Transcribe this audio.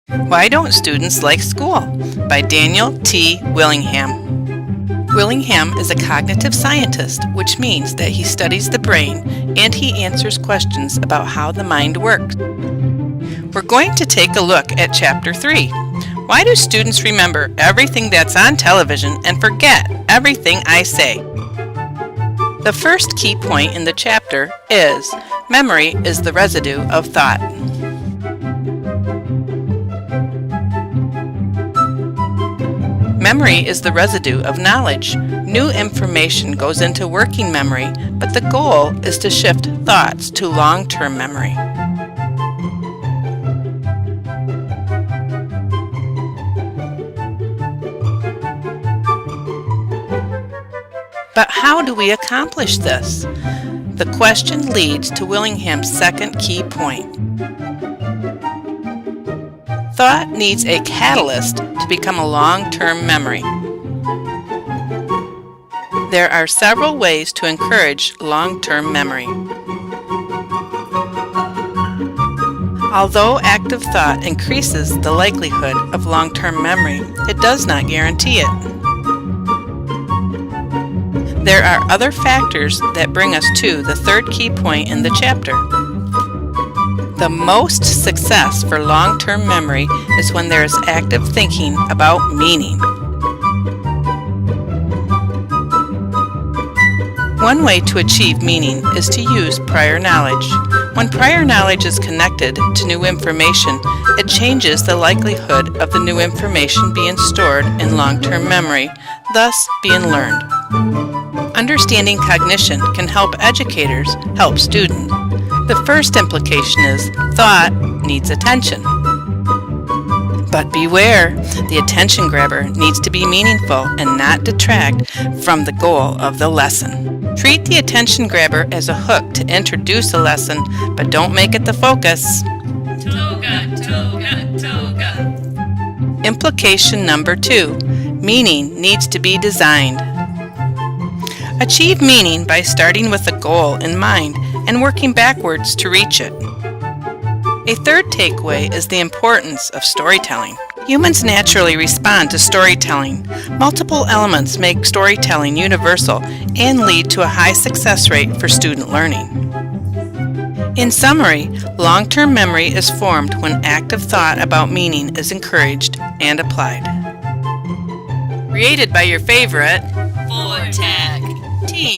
Why Don't Students Like School? By Daniel T. Willingham. Willingham is a cognitive scientist, which means that he studies the brain and he answers questions about how the mind works. We're going to take a look at Chapter 3. Why do students remember everything that's on television and forget everything I say? The first key point in the chapter is memory is the residue of thought. Memory is the residue of knowledge. New information goes into working memory, but the goal is to shift thoughts to long-term memory. But how do we accomplish this? The question leads to Willingham's second key point. Thought needs a catalyst to become a long-term memory. There are several ways to encourage long-term memory. Although active thought increases the likelihood of long-term memory, it does not guarantee it. There are other factors that bring us to the third key point in the chapter. The most success for long-term memory is when there is active thinking about meaning. One way to achieve meaning is to use prior knowledge. When prior knowledge is connected to new information, it changes the likelihood of the new information being stored in long-term memory, thus being learned. Understanding cognition can help educators help students. The first implication is thought needs attention. But beware, the attention grabber needs to be meaningful and not detract from the goal of the lesson. Treat the attention grabber as a hook to introduce a lesson, but don't make it the focus. Toga, toga, toga. Implication number 2. Meaning needs to be designed. Achieve meaning by starting with a goal in mind and working backwards to reach it. A third takeaway is the importance of storytelling. Humans naturally respond to storytelling. Multiple elements make storytelling universal and lead to a high success rate for student learning. In summary, long-term memory is formed when active thought about meaning is encouraged and applied. Created by your favorite Vortex. team.